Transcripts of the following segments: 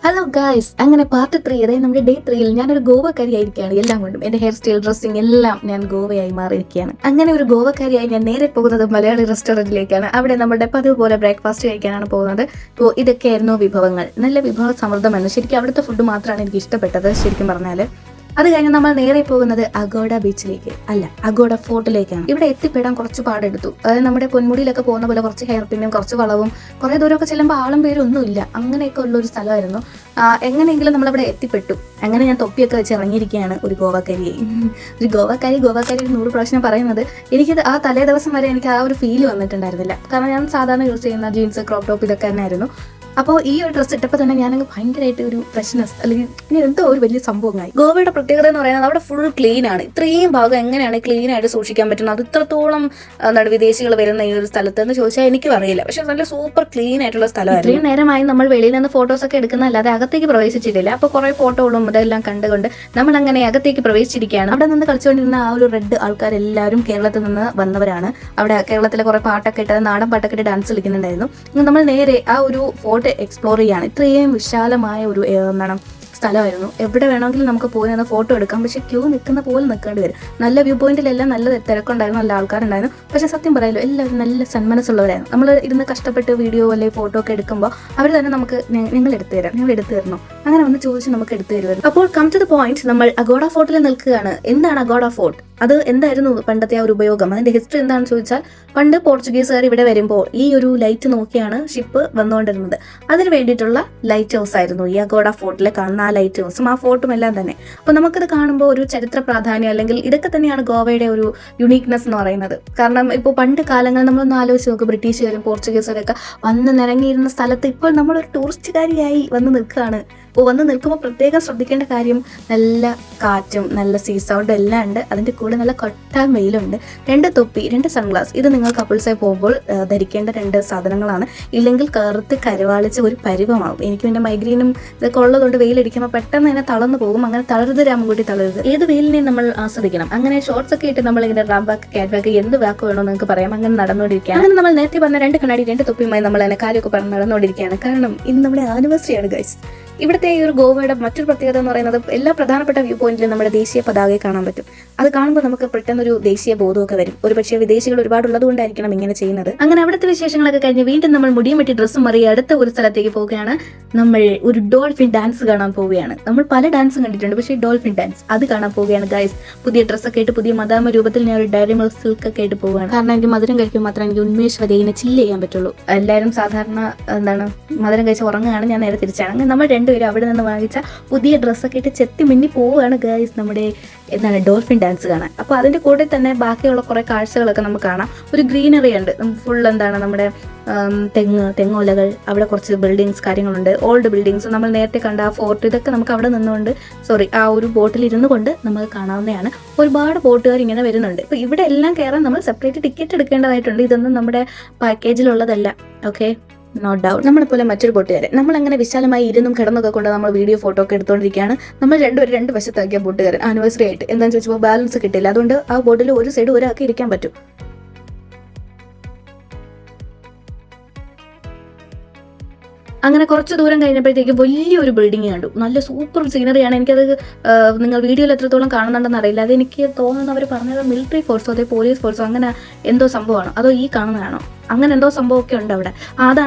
Hello guys, അങ്ങനെ part 3, അതായത് നമ്മുടെ ഡേ 3യിൽ ഞാനൊരു ഗോവക്കാരിയായിരിക്കുകയാണ്. എല്ലാം കൊണ്ടും എൻ്റെ ഹെയർ സ്റ്റൈൽ, ഡ്രസ്സിങ് എല്ലാം ഞാൻ ഗോവയായി മാറിയിരിക്കുകയാണ്. അങ്ങനെ ഒരു ഗോവക്കാരിയായി ഞാൻ നേരെ പോകുന്നത് മലയാളി റെസ്റ്റോറൻറ്റിലേക്കാണ്. അവിടെ നമ്മുടെ പതിവ് പോലെ ബ്രേക്ക്ഫാസ്റ്റ് കഴിക്കാനാണ് പോകുന്നത്. അപ്പോൾ ഇതൊക്കെയായിരുന്നു വിഭവങ്ങൾ. നല്ല വിഭവ സമൃദ്ധമാണ്. ശരിക്കും അവിടുത്തെ ഫുഡ് മാത്രമാണ് എനിക്ക് ഇഷ്ടപ്പെട്ടത് ശരിക്കും പറഞ്ഞാൽ. അത് കഴിഞ്ഞ് നമ്മൾ നേരെ പോകുന്നത് അഗോഡ ബീച്ചിലേക്ക്, അല്ല അഗോഡ ഫോർട്ടിലേക്കാണ്. ഇവിടെ എത്തിപ്പെടാൻ കുറച്ച് പാടെടുത്തു. അതായത് നമ്മുടെ പൊന്മുടിയിലൊക്കെ പോകുന്ന പോലെ കുറച്ച് ഹെയർ പിന്നും കുറച്ച് വളവും കുറേ ദൂരമൊക്കെ ചെല്ലുമ്പോൾ ആളും പേരും ഒന്നുമില്ല, അങ്ങനെയൊക്കെ ഉള്ളൊരു സ്ഥലമായിരുന്നു. എങ്ങനെയെങ്കിലും നമ്മളവിടെ എത്തിപ്പെട്ടു. അങ്ങനെ ഞാൻ തൊപ്പിയൊക്കെ വെച്ച് ഇറങ്ങിയിരിക്കുകയാണ് ഒരു ഗോവക്കാരി. ഒരു ഗോവക്കാരി 100 പ്രാവശ്യം പറയുന്നത്. എനിക്കത് ആ തലേ ദിവസം വരെ എനിക്ക് ആ ഒരു ഫീൽ വന്നിട്ടുണ്ടായിരുന്നില്ല. കാരണം ഞാൻ സാധാരണ യൂസ് ചെയ്യുന്ന ജീൻസ്, ക്രോപ്പ് ടോപ്പ് ഇതൊക്കെ തന്നെയായിരുന്നു. അപ്പോൾ ഈ ഒരു ഡ്രസ്സ് ഇട്ടപ്പോൾ തന്നെ ഞാനങ്ങ് ഭയങ്കരമായിട്ട് ഒരു ഫ്രഷ്നെസ്, അല്ലെങ്കിൽ എന്തോ ഒരു വലിയ സംഭവമായി. ഗോവയുടെ പ്രത്യേകത എന്ന് പറയുന്നത് അവിടെ ഫുൾ ക്ലീൻ ആണ്. ഇത്രയും ഭാഗം എങ്ങനെയാണ് ക്ലീൻ ആയിട്ട് സൂക്ഷിക്കാൻ പറ്റുന്നത്? അത് ഇത്രത്തോളം എന്താണ് വിദേശികൾ വരുന്ന ഈ ഒരു സ്ഥലത്ത് എന്ന് ചോദിച്ചാൽ എനിക്കും അറിയില്ല. പക്ഷെ നല്ല സൂപ്പർ ക്ലീൻ ആയിട്ടുള്ള സ്ഥലമായിരുന്നു. ഇത്രയും നേരമായി നമ്മൾ വെളിയിൽ നിന്ന് ഫോട്ടോസ് ഒക്കെ എടുക്കുന്നതല്ലാതെ അകത്തേക്ക് പ്രവേശിച്ചിട്ടില്ല. അപ്പോൾ കുറേ ഫോട്ടോകളും ഇതെല്ലാം കണ്ടുകൊണ്ട് നമ്മൾ അങ്ങനെ അകത്തേക്ക് പ്രവേശിച്ചിരിക്കുകയാണ്. അവിടെ നിന്ന് കളിച്ചുകൊണ്ടിരുന്ന ആ ഒരു റെഡ് ആൾക്കാരെല്ലാവരും കേരളത്തിൽ നിന്ന് വന്നവരാണ്. അവിടെ കേരളത്തിലെ കുറേ പാട്ടൊക്കെ ഇട്ട്, നാടൻ പാട്ടൊക്കെ ഇട്ട് ഡാൻസ് കളിക്കുന്നുണ്ടായിരുന്നു. നമ്മൾ നേരെ ആ ഒരു ഫോർട്ട് എക്സ്പ്ലോർ ചെയ്യാണ്. ഇത്രയും വിശാലമായ ഒരു സ്ഥലമായിരുന്നു. എവിടെ വേണമെങ്കിലും നമുക്ക് പോയി നിന്ന് ഫോട്ടോ എടുക്കാം. പക്ഷെ ക്യൂ നിൽക്കുന്ന പോലെ നിൽക്കേണ്ടി വരും. നല്ല വ്യൂ പോയിന്റിലെല്ലാം നല്ല തിരക്കുണ്ടായിരുന്നു, നല്ല ആൾക്കാരുണ്ടായിരുന്നു. പക്ഷെ സത്യം പറയാലോ, എല്ലാവരും നല്ല സന്മനസ്സുള്ളവരായിരുന്നു. നമ്മൾ ഇരുന്ന് കഷ്ടപ്പെട്ട് വീഡിയോ അല്ലെങ്കിൽ ഫോട്ടോ ഒക്കെ എടുക്കുമ്പോൾ അവർ തന്നെ നമുക്ക് നിങ്ങൾ എടുത്തു തരണോ അങ്ങനെ വന്ന് ചോദിച്ച് നമുക്ക് എടുത്തു തരുമായിരുന്നു. അപ്പോൾ കം ടു ദ പോയിന്റ്, നമ്മൾ അഗോഡ ഫോർട്ടിൽ നിൽക്കുകയാണ്. എന്താണ് അഗോഡ ഫോർട്ട്? അത് എന്തായിരുന്നു പണ്ടത്തെ ആ ഒരു ഉപയോഗം? അതിന്റെ ഹിസ്റ്ററി എന്താണെന്ന് ചോദിച്ചാൽ, പണ്ട് പോർച്ചുഗീസുകാർ ഇവിടെ വരുമ്പോൾ ഈ ഒരു ലൈറ്റ് നോക്കിയാണ് ഷിപ്പ് വന്നുകൊണ്ടിരുന്നത്. അതിന് വേണ്ടിയിട്ടുള്ള ലൈറ്റ് ഹൗസ് ആയിരുന്നു ഈ അഗോഡ ഫോർട്ടിലെ കാണുന്ന ആ ലൈറ്റ് ഹൗസും ആ ഫോർട്ടും എല്ലാം തന്നെ. അപ്പോൾ നമുക്കത് കാണുമ്പോൾ ഒരു ചരിത്ര പ്രാധാന്യം, അല്ലെങ്കിൽ ഇതൊക്കെ തന്നെയാണ് ഗോവയുടെ ഒരു യുണീക്നെസ് എന്ന് പറയുന്നത്. കാരണം ഇപ്പോൾ പണ്ട് കാലങ്ങൾ നമ്മളൊന്ന് ആലോചിച്ച് നോക്ക്, ബ്രിട്ടീഷുകാരും പോർച്ചുഗീസുകാരൊക്കെ വന്ന് നിറങ്ങിയിരുന്ന സ്ഥലത്ത് ഇപ്പോൾ നമ്മളൊരു ടൂറിസ്റ്റുകാരിയായി വന്ന് നിൽക്കുകയാണ്. അപ്പോൾ വന്ന് നിൽക്കുമ്പോൾ പ്രത്യേകം ശ്രദ്ധിക്കേണ്ട കാര്യം, നല്ല കാറ്റും നല്ല സീ സൗണ്ടും എല്ലാം ഉണ്ട്. അതിൻ്റെ കൂടെ നല്ല കൊട്ടാൻ വെയിലുണ്ട്. 2 തൊപ്പി, 2 സൺഗ്ലാസ്, ഇത് നിങ്ങൾ കപ്പിൾസായി പോകുമ്പോൾ ധരിക്കേണ്ട 2 സാധനങ്ങളാണ്. ഇല്ലെങ്കിൽ കറുത്ത് കരുവാളിച്ച് ഒരു പരിവമാവും. എനിക്ക് പിന്നെ മൈഗ്രെയിനും ഇതൊക്കെ ഉള്ളതുകൊണ്ട് വെയിലടിക്കുമ്പോൾ പെട്ടെന്ന് തന്നെ തളർന്നു പോകും. അങ്ങനെ തളരുത് രാമൻകുട്ടി, തളരുത്. ഏത് വെയിലിനെയും നമ്മൾ ആസ്വദിക്കണം. അങ്ങനെ ഷോർട്സ് ഒക്കെ ഇട്ട് നമ്മളിങ്ങനെ റാം ബാക്ക്, ക്യാറ്റ് ബാക്ക്, എന്ത് ബാക്ക് വേണോ നിങ്ങൾക്ക് പറയാം. അങ്ങനെ നടന്നുകൊണ്ടിരിക്കുകയാണ്. അങ്ങനെ നമ്മൾ നേരത്തെ പറഞ്ഞ 2 കണ്ണാടി 2 തൊപ്പിയുമായി നമ്മൾ തന്നെ കാര്യമൊക്കെ പറഞ്ഞ് നടന്നുകൊണ്ടിരിക്കുകയാണ്. കാരണം ഇന്ന് നമ്മുടെ ആനിവേഴ്സറിയാണ് ഗൈസ്. ഇവിടുത്തെ ഈ ഒരു ഗോവയുടെ മറ്റൊരു പ്രത്യേകത എന്ന് പറയുന്നത്, എല്ലാ പ്രധാനപ്പെട്ട വ്യൂ പോയിന്റിലും നമ്മുടെ ദേശീയ പതാകയെ കാണാൻ പറ്റും. അത് കാണുമ്പോൾ നമുക്ക് പെട്ടെന്നൊരു ദേശീയ ബോധമൊക്കെ വരും. ഒരുപക്ഷെ വിദേശികൾ ഒരുപാടുള്ളത് കൊണ്ടായിരിക്കണം ഇങ്ങനെ ചെയ്യുന്നത്. അങ്ങനെ അവിടുത്തെ വിശേഷങ്ങളൊക്കെ കഴിഞ്ഞ് വീണ്ടും നമ്മൾ മുടിയും വെട്ടി ഡ്രസ്സും മാറി അടുത്ത ഒരു സ്ഥലത്തേക്ക് പോവുകയാണ്. നമ്മൾ ഒരു ഡോൾഫിൻ ഡാൻസ് കാണാൻ പോവുകയാണ്. നമ്മൾ പല ഡാൻസും കണ്ടിട്ടുണ്ട്, പക്ഷേ ഡോൾഫിൻ ഡാൻസ് അത് കാണാൻ പോവുകയാണ് ഗൈസ്. പുതിയ ഡ്രസ്സൊക്കെ ആയിട്ട്, പുതിയ മദാമ രൂപത്തിൽ ഞാൻ ഒരു ഡയറി മിൽക്ക് സിൽക്ക് ഒക്കെ ആയിട്ട് പോവുകയാണ്. കാരണം എനിക്ക് മധുരം കഴിക്കുമ്പോൾ മാത്രമേ എനിക്ക് ഉന്മേഷവതയെ ചില്ല് ചെയ്യാൻ പറ്റുള്ളൂ. എല്ലാവരും സാധാരണ മധുരം കഴിച്ച് ഉറങ്ങുകയാണ്. ഞാൻ നേരെ തിരിച്ചാണ്. അങ്ങനെ നമ്മൾ രണ്ടുപേരും അവിടെ നിന്ന് വാങ്ങിച്ച പുതിയ ഡ്രസ്സൊക്കെ ഇട്ട് ചെത്തി മിന്നി പോവുകയാണ് ഗൈസ് നമ്മുടെ ഡോൾഫിൻ ഡാൻസ് കാണാൻ. അപ്പോൾ അതിൻ്റെ കൂടെ തന്നെ ബാക്കിയുള്ള കുറേ കാഴ്ചകളൊക്കെ നമുക്ക് കാണാം. ഒരു ഗ്രീനറി ഉണ്ട്, ഫുൾ നമ്മുടെ തെങ്ങോലകൾ, അവിടെ കുറച്ച് ബിൽഡിങ്സ് കാര്യങ്ങളുണ്ട്, ഓൾഡ് ബിൽഡിങ്സ്. നമ്മൾ നേരത്തെ കണ്ട ആ ഫോർട്ട്, ഇതൊക്കെ നമുക്ക് അവിടെ നിന്നുകൊണ്ട് ആ ഒരു ബോട്ടിൽ ഇരുന്നു കൊണ്ട് നമുക്ക് കാണാവുന്നതാണ്. ഒരുപാട് ബോട്ടുകാർ ഇങ്ങനെ വരുന്നുണ്ട്. ഇപ്പോൾ ഇവിടെ എല്ലാം കയറാൻ നമ്മൾ സെപ്പറേറ്റ് ടിക്കറ്റ് എടുക്കേണ്ടതായിട്ടുണ്ട്. ഇതൊന്നും നമ്മുടെ പാക്കേജിലുള്ളതല്ല. Okay, no doubt. നമ്മളെപ്പോലെ മറ്റൊരു ബോട്ടുകാരൻ. നമ്മളങ്ങനെ വിശാലമായി ഇരുന്നും കിടന്നൊക്കെ കൊണ്ട് നമ്മൾ വീഡിയോ ഫോട്ടോ ഒക്കെ എടുത്തുകൊണ്ടിരിക്കുകയാണ്. നമ്മൾ രണ്ടുപേരും 2 വശത്താക്കിയ ബോട്ടുകാരൻ ആനിവേഴ്സറി ആയിട്ട്. എന്താണെന്ന് ചോദിച്ചപ്പോൾ ബാലൻസ് കിട്ടില്ല. അതുകൊണ്ട് ആ ബോട്ടിൽ ഒരു സൈഡ് ഒരാൾക്ക് ഇരിക്കാൻ പറ്റും. അങ്ങനെ കുറച്ച് ദൂരം കഴിഞ്ഞപ്പോഴത്തേക്ക് വലിയൊരു ബിൽഡിംഗ് കണ്ടു. നല്ല സൂപ്പർ സീനറിയാണ്. എനിക്കത് നിങ്ങൾ വീഡിയോയിൽ എത്രത്തോളം കാണുന്നുണ്ടെന്ന് അറിയില്ല. അതെനിക്ക് തോന്നുന്നു അവർ പറഞ്ഞത് മിലിറ്ററി ഫോഴ്സോ അതേ പോലീസ് ഫോഴ്സോ അങ്ങനെ എന്തോ സംഭവമാണ്. അതോ ഈ കാണുന്നതാണോ? അങ്ങനെ എന്തോ സംഭവമൊക്കെ ഉണ്ട് അവിടെ.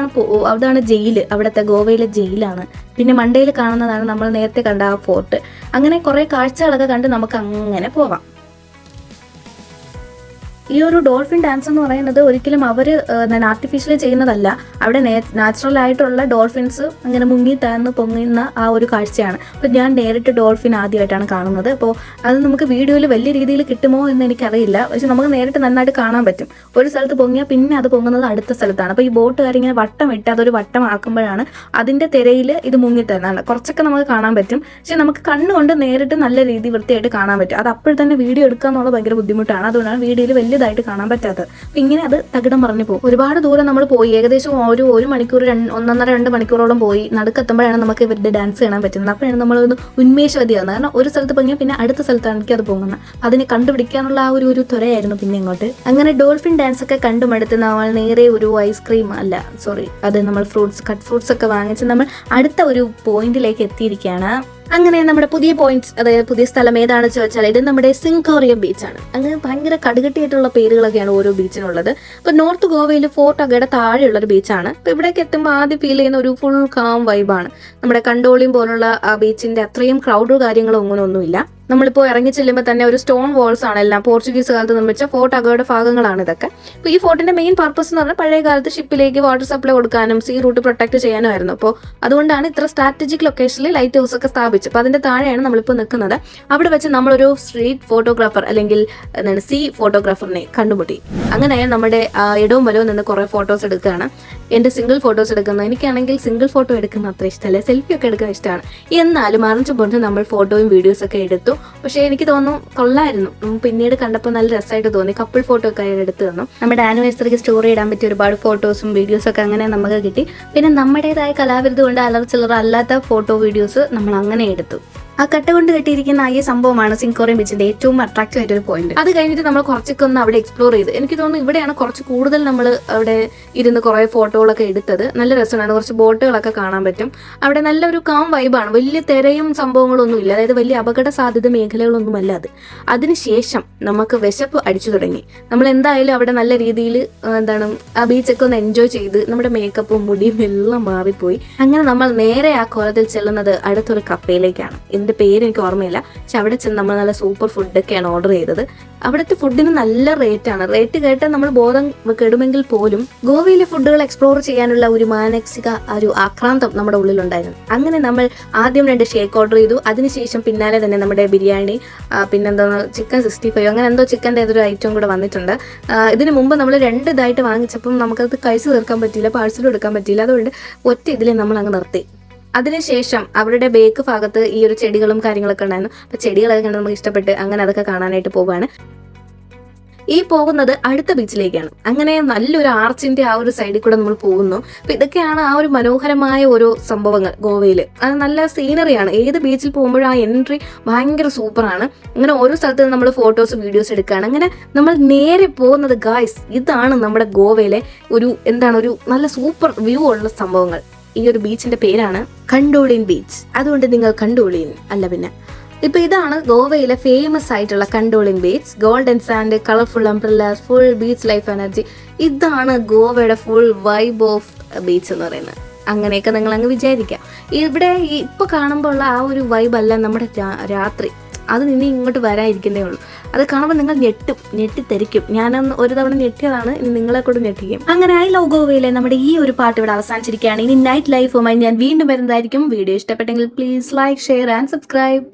അതാണ് ജയില്, അവിടുത്തെ ഗോവയിലെ ജയിലാണ്. പിന്നെ മണ്ടയിൽ കാണുന്നതാണ് നമ്മൾ നേരത്തെ കണ്ട ആ ഫോർട്ട്. അങ്ങനെ കുറേ കാഴ്ചകളൊക്കെ കണ്ട് നമുക്ക് അങ്ങനെ പോവാം. ഈ ഒരു ഡോൾഫിൻ ഡാൻസ് എന്ന് പറയുന്നത് ഒരിക്കലും അവർ ആർട്ടിഫിഷ്യലി ചെയ്യുന്നതല്ല. അവിടെ നാച്ചുറൽ ആയിട്ടുള്ള ഡോൾഫിൻസ് അങ്ങനെ മുങ്ങി താഴ്ന്ന് പൊങ്ങുന്ന ആ ഒരു കാഴ്ചയാണ്. അപ്പോൾ ഞാൻ നേരിട്ട് ഡോൾഫിൻ ആദ്യമായിട്ടാണ് കാണുന്നത്. അപ്പോൾ അത് നമുക്ക് വീഡിയോയിൽ വലിയ രീതിയിൽ കിട്ടുമോ എന്ന് എനിക്കറിയില്ല. പക്ഷെ നമുക്ക് നേരിട്ട് നന്നായിട്ട് കാണാൻ പറ്റും. ഒരു സ്ഥലത്ത് പൊങ്ങിയാൽ പിന്നെ അത് പൊങ്ങുന്നത് അടുത്ത സ്ഥലത്താണ്. അപ്പോൾ ഈ ബോട്ടുകാരിങ്ങനെ വട്ടം ഇട്ട് അതൊരു വട്ടം ആക്കുമ്പോഴാണ് അതിൻ്റെ തിരയിൽ ഇത് മുങ്ങിത്തരുന്നതാണ്. കുറച്ചൊക്കെ നമുക്ക് കാണാൻ പറ്റും, പക്ഷെ നമുക്ക് കണ്ണുകൊണ്ട് നേരിട്ട് നല്ല രീതി വൃത്തിയായിട്ട് കാണാൻ പറ്റും. അത് അപ്പോൾ തന്നെ വീഡിയോ എടുക്കുക എന്നുള്ളത് ഭയങ്കര ബുദ്ധിമുട്ടാണ്. അതുകൊണ്ടാണ് വീഡിയോയിൽ വലിയ വലുതായിട്ട് കാണാൻ പറ്റാത്തത്. അപ്പം ഇങ്ങനെ അത് തകിടം പറഞ്ഞു പോകും. ഒരുപാട് ദൂരം നമ്മൾ പോയി, ഏകദേശം ഒരു മണിക്കൂർ 1.5-2 മണിക്കൂറോളം പോയി നടുക്കെത്തുമ്പോഴാണ് നമുക്ക് ഇവരുടെ ഡാൻസ് കാണാൻ പറ്റുന്നത്. അപ്പോഴാണ് നമ്മളൊന്ന് ഉന്മേഷവതിയാകുന്നത്. കാരണം ഒരു സ്ഥലത്ത് പോയി പിന്നെ അടുത്ത സ്ഥലത്താണ് എനിക്കത് പോകുന്നത്. അതിനെ കണ്ടുപിടിക്കാനുള്ള ആ ഒരു ത്വരയായിരുന്നു പിന്നെ ഇങ്ങോട്ട്. അങ്ങനെ ഡോൾഫിൻ ഡാൻസ് ഒക്കെ കണ്ടുമടുത്ത് നമ്മൾ നേരെ ഒരു അത് നമ്മൾ കട്ട് ഫ്രൂട്ട്സ് ഒക്കെ വാങ്ങിച്ച് നമ്മൾ അടുത്ത ഒരു പോയിന്റിലേക്ക് എത്തിയിരിക്കുകയാണ്. അങ്ങനെ നമ്മുടെ പുതിയ പോയിന്റ്സ്, അതായത് പുതിയ സ്ഥലം ഏതാണെന്ന് ചോദിച്ചാൽ ഇത് നമ്മുടെ സിങ്കോറിയം ബീച്ചാണ്. അങ്ങനെ ഭയങ്കര കടുകട്ടിയായിട്ടുള്ള പേരുകളൊക്കെയാണ് ഓരോ ബീച്ചിനുള്ളത്. ഇപ്പൊ നോർത്ത് ഗോവയിൽ ഫോർട്ട് അഗയുടെ താഴെയുള്ള ഒരു ബീച്ചാണ്. ഇപ്പൊ ഇവിടേക്ക് എത്തുമ്പോൾ ആദ്യം ഫീൽ ചെയ്യുന്ന ഒരു ഫുൾ കാം വൈബാണ്. നമ്മുടെ കണ്ടോളിയും പോലുള്ള ആ ബീച്ചിന്റെ അത്രയും ക്രൗഡ് കാര്യങ്ങളോ ഒന്നുമില്ല. നമ്മളിപ്പോൾ ഇറങ്ങി ചെല്ലുമ്പോൾ തന്നെ ഒരു സ്റ്റോൺ വാൾസ് ആണ് എല്ലാം. പോർച്ചുഗീസ് കാലത്ത് നിർമ്മിച്ച ഫോർട്ട് അഗയുടെ ഭാഗങ്ങളാണ് ഇതൊക്കെ. ഇപ്പോൾ ഈ ഫോർട്ടിന്റെ മെയിൻ പർപ്പസ് എന്ന് പറഞ്ഞാൽ പഴയ കാലത്ത് ഷിപ്പിലേക്ക് വാട്ടർ സപ്ലൈ കൊടുക്കാനും സീ റൂട്ട് പ്രൊട്ടക്ട് ചെയ്യാനും ആയിരുന്നു. അപ്പോൾ അതുകൊണ്ടാണ് ഇത്ര സ്ട്രാറ്റജിക് ലൊക്കേഷനിൽ ലൈറ്റ് ഹൗസ് ഒക്കെ സ്ഥാപിച്ചത്. അപ്പോൾ അതിന്റെ താഴെയാണ് നമ്മളിപ്പോൾ നിൽക്കുന്നത്. അവിടെ വെച്ച് നമ്മളൊരു സ്ട്രീറ്റ് ഫോട്ടോഗ്രാഫർ അല്ലെങ്കിൽ സീ ഫോട്ടോഗ്രാഫറിനെ കണ്ടുമുട്ടി. അങ്ങനെ നമ്മുടെ ഇടവും വലവും നിന്ന് കുറേ ഫോട്ടോസ് എടുക്കുകയാണ്. എൻ്റെ സിംഗിൾ ഫോട്ടോസ് എടുക്കുന്നത്, എനിക്കാണെങ്കിൽ സിംഗിൾ ഫോട്ടോ എടുക്കുന്ന അത്ര ഇഷ്ടമല്ല, സെൽഫി ഒക്കെ എടുക്കാൻ ഇഷ്ടമാണ്. എന്നാലും അറിഞ്ഞു പോയിട്ട് നമ്മൾ ഫോട്ടോയും വീഡിയോസ് ഒക്കെ എടുത്തു. പക്ഷേ എനിക്ക് തോന്നുന്നു കൊള്ളായിരുന്നു. പിന്നീട് കണ്ടപ്പോൾ നല്ല രസമായിട്ട് തോന്നി. കപ്പിൾ ഫോട്ടോ ഒക്കെ എടുത്തു തന്നു. നമ്മുടെ ആനിവേഴ്സറിക്ക് സ്റ്റോറി ഇടാൻ പറ്റിയ ഒരുപാട് ഫോട്ടോസും വീഡിയോസും ഒക്കെ അങ്ങനെ നമുക്ക് കിട്ടി. പിന്നെ നമ്മുടേതായ കലാവിരുത് കൊണ്ട് അലർച്ചില്ലറ അല്ലാത്ത ഫോട്ടോ വീഡിയോസ് നമ്മൾ അങ്ങനെ എടുത്തു. ആ കട്ട കൊണ്ട് കെട്ടിയിരിക്കുന്ന ഈ സംഭവമാണ് സിങ്കോറിയം ബീച്ചിന്റെ ഏറ്റവും അട്രാക്റ്റീവ് ആയിട്ടൊരു പോയിന്റ്. അത് കഴിഞ്ഞിട്ട് നമ്മൾ കുറച്ചൊക്കെ ഒന്ന് അവിടെ എക്സ്പ്ലോർ ചെയ്ത്, എനിക്ക് തോന്നുന്നു ഇവിടെയാണ് കുറച്ച് കൂടുതൽ നമ്മൾ അവിടെ ഇരുന്ന് കുറേ ഫോട്ടോകളൊക്കെ എടുത്തത്. നല്ല രസമാണ്. കുറച്ച് ബോട്ടുകളൊക്കെ കാണാൻ പറ്റും. അവിടെ നല്ലൊരു കാം വൈബാണ്. വലിയ തിരയും സംഭവങ്ങളൊന്നും ഇല്ല, അതായത് വലിയ അപകട സാധ്യത മേഖലകളൊന്നുമല്ല അത്. അതിനുശേഷം നമുക്ക് വിശപ്പ് അടിച്ചു തുടങ്ങി. നമ്മൾ എന്തായാലും അവിടെ നല്ല രീതിയിൽ ആ ബീച്ചൊക്കെ ഒന്ന് എൻജോയ് ചെയ്ത് നമ്മുടെ മേക്കപ്പും മുടിയും എല്ലാം മാറിപ്പോയി. അങ്ങനെ നമ്മൾ നേരെ ആ കോലത്തിൽ ചെല്ലുന്നത് അടുത്തൊരു കഫേയിലേക്കാണ്. പേര് എനിക്ക് ഓർമ്മയില്ല. പക്ഷെ അവിടെ ചെന്ന് നമ്മൾ നല്ല സൂപ്പർ ഫുഡൊക്കെയാണ് ഓർഡർ ചെയ്തത്. അവിടുത്തെ ഫുഡിന് നല്ല റേറ്റ് കേട്ട് നമ്മൾ ബോധം കെടുമെങ്കിൽ പോലും ഗോവയിലെ ഫുഡുകൾ എക്സ്പ്ലോർ ചെയ്യാനുള്ള ഒരു മാനസിക ഒരു ആക്രാന്തം നമ്മുടെ ഉള്ളിലുണ്ടായിരുന്നു. അങ്ങനെ നമ്മൾ ആദ്യം 2 ഷേക്ക് ഓർഡർ ചെയ്തു. അതിനുശേഷം പിന്നാലെ തന്നെ നമ്മുടെ ബിരിയാണി, ചിക്കൻ 65 അങ്ങനെ എന്തോ ചിക്കൻ്റെ ഏതൊരു ഐറ്റം കൂടെ വന്നിട്ടുണ്ട്. ഇതിന് മുമ്പ് നമ്മൾ 2 ഇതായിട്ട് വാങ്ങിച്ചപ്പം നമുക്കത് കഴിച്ചു തീർക്കാൻ പറ്റിയില്ല, പാഴ്സലും എടുക്കാൻ പറ്റിയില്ല. അതുകൊണ്ട് ഒറ്റ ഇതിൽ നമ്മൾ അങ്ങ് നിർത്തി. അതിനുശേഷം അവരുടെ ബേക്ക് ഭാഗത്ത് ഈ ഒരു ചെടികളും കാര്യങ്ങളൊക്കെ ഉണ്ടായിരുന്നു. അപ്പോൾ ചെടികളൊക്കെ കണ്ട് നമുക്ക് ഇഷ്ടപ്പെട്ട് അങ്ങനെ അതൊക്കെ കാണാനായിട്ട് പോവുകയാണ്. ഈ പോകുന്നത് അടുത്ത ബീച്ചിലേക്കാണ്. അങ്ങനെ നല്ലൊരു ആർച്ചിന്റെ ആ ഒരു സൈഡിൽ കൂടെ നമ്മൾ പോകുന്നു. അപ്പോൾ ഇതൊക്കെയാണ് ആ ഒരു മനോഹരമായ ഓരോ സംഭവങ്ങൾ ഗോവയിൽ. അത് നല്ല സീനറിയാണ്. ഏത് ബീച്ചിൽ പോകുമ്പോഴും ആ എൻട്രി ഭയങ്കര സൂപ്പറാണ്. അങ്ങനെ ഓരോ സ്ഥലത്ത് നിന്ന് നമ്മൾ ഫോട്ടോസ് വീഡിയോസ് എടുക്കുകയാണ്. അങ്ങനെ നമ്മൾ നേരെ പോകുന്നത് ഗായ്സ്, ഇതാണ് നമ്മുടെ ഗോവയിലെ ഒരു നല്ല സൂപ്പർ വ്യൂ ഉള്ള സംഭവങ്ങൾ. ഈ ഒരു ബീച്ചിന്റെ പേരാണ് കണ്ടോളിൻ ബീച്ച്. അതുകൊണ്ട് നിങ്ങൾ കണ്ടോളിൻ അല്ല പിന്നെ. ഇപ്പൊ ഇതാണ് ഗോവയിലെ ഫേമസ് ആയിട്ടുള്ള Candolim beach. Golden sand, colourful umbrellas, full beach life energy. ഇതാണ് ഗോവയുടെ ഫുൾ വൈബ് ഓഫ് ബീച്ച് എന്ന് പറയുന്നത്. അങ്ങനെയൊക്കെ നിങ്ങൾ അങ്ങ് വിചാരിക്കാം. ഇവിടെ ഇപ്പൊ കാണുമ്പോൾ ഉള്ള ആ ഒരു വൈബ് അല്ല നമ്മുടെ രാത്രി. അത് ഇനി ഇങ്ങോട്ട് വരാതിരിക്കുന്നേ ഉള്ളൂ. അത് കാണുമ്പോൾ നിങ്ങൾ ഞെട്ടിത്തെരിക്കും. ഞാനൊന്ന് ഒരു തവണ ഞെട്ടിയതാണ്, ഇനി നിങ്ങളെ കൂടെ ഞെട്ടിക്കും. അങ്ങനെ ഐ ലവ് ഗോവയിലെ നമ്മുടെ ഈ ഒരു പാട്ട് ഇവിടെ അവസാനിച്ചിരിക്കുകയാണ്. ഇനി നൈറ്റ് ലൈഫുമായി ഞാൻ വീണ്ടും വരുന്നതായിരിക്കും. വീഡിയോ ഇഷ്ടപ്പെട്ടെങ്കിൽ please like, share and subscribe.